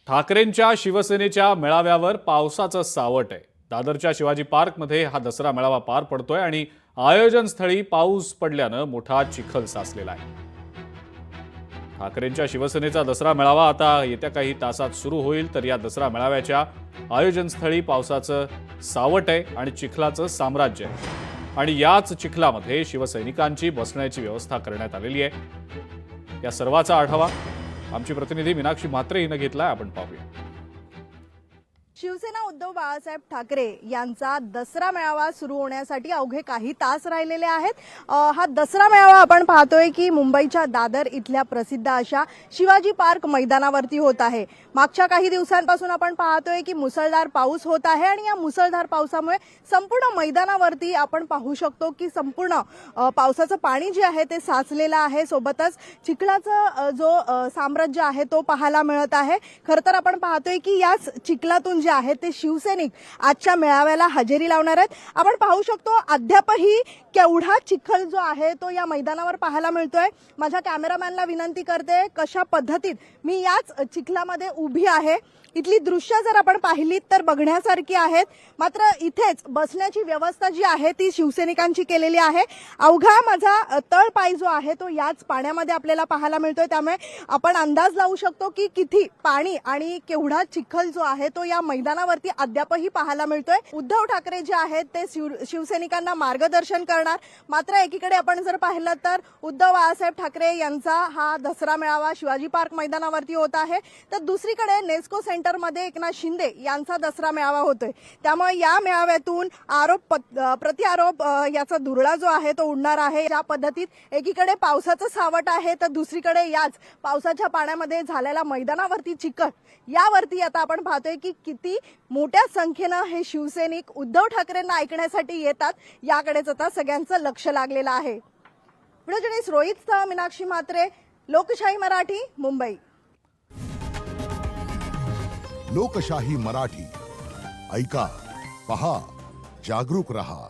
ठाकरेंच्या शिवसेनेच्या मेळाव्यावर पावसाचं सावट आहे। दादरच्या शिवाजी पार्कमध्ये हा दसरा मेळावा पार पडतोय आणि आयोजन स्थळी पाऊस पडल्यानं मोठा चिखल साचलेला आहे। ठाकरेंच्या शिवसेनेचा दसरा मेळावा आता येत्या काही तासात सुरू होईल, तर या दसरा मेळाव्याच्या आयोजन स्थळी पावसाचं सावट आहे आणि चिखलाचं साम्राज्य आहे आणि याच चिखलामध्ये शिवसैनिकांची बसण्याची व्यवस्था करण्यात आलेली आहे। या सर्वाचा आढावा आमची प्रतिनिधी मीनाक्षी म्हात्रे हिने घेतलाय, आपण पाहूया। शिवसेना उद्धव बाळासाहेब ठाकरे यांचा दसरा मेळावा सुरू होण्यासाठी अवघे काही तास राहिलेले आहेत। हा दसरा मेळावा आपण पाहतोय की मुंबईच्या दादर इथल्या प्रसिद्ध अशा शिवाजी पार्क मैदानावरती होत आहे। मागच्या काही दिवसांपासून आपण पाहतोय की मुसळधार पाऊस होत आहे आणि या मुसळधार पावसामुळे संपूर्ण मैदानावरती आपण पाहू शकतो की संपूर्ण पावसाचं पाणी जे आहे ते साचलेलं आहे। सोबतच चिखलाचं जो साम्राज्य आहे तो पाहायला मिळत आहे। खरं तर आपण पाहतोय की याच चिखलातून आहे ते शिवसैनिक आजच्या मेळाव्याला हजेरी लावणार आहेत। आपण पाहू शकतो अद्यापही केवढा चिखल जो आहे तो या मैदानावर पाहायला मिळतोय। माझ्या कॅमेरामॅनला विनंती करते कशा पद्धतीत मी याच चिखलामध्ये उभी आहे। इथली दृश्य जर आपण पाहिलीत तर बघण्यासारखी आहेत, मात्र इथेच बसण्याची व्यवस्था जी आहे ती शिवसैनिकांची केलेली आहे। अवघा माझा तळपाय जो आहे तो याच पाण्यामध्ये आपल्याला पाहायला मिळतोय, त्यामुळे आपण अंदाज लावू शकतो की किती पाणी आणि केवढा चिखल जो आहे तो या मैदानावरती अद्यापही पाहायला मिळतोय। उद्धव ठाकरे जे आहेत ते शिवसैनिकांना मार्गदर्शन करणार, मात्र एकीकडे आपण जर पाहिलं तर उद्धव बाळासाहेब ठाकरे यांचा हा दसरा मेळावा शिवाजी पार्क मैदानावरती होत आहे, तर दुसरीकडे नेस्को सेंटरमध्ये एकनाथ शिंदे यांचा दसरा मेळावा होतोय। त्यामुळे या मेळाव्यातून आरोप प्रतिआरोप याचा धुरळा जो आहे तो उडणार आहे। ज्या पद्धतीत एकीकडे पावसाचं सावट आहे तर दुसरीकडे याच पावसाच्या पाण्यामध्ये झालेल्या मैदानावरती चिखल, यावरती आता आपण पाहतोय की किती मोठ्या संख्येनं हे शिवसैनिक उद्धव ठाकरेंना ऐकण्यासाठी येतात, याकडेच आता सगळ्यांचं लक्ष लागलेलं आहे। व्हिडिओ जर्नलिस्ट रोहित मीनाक्षी म्हात्रे, लोकशाही मराठी, मुंबई। लोकशाही मराठी ऐका, पहा, जागरूक रहा।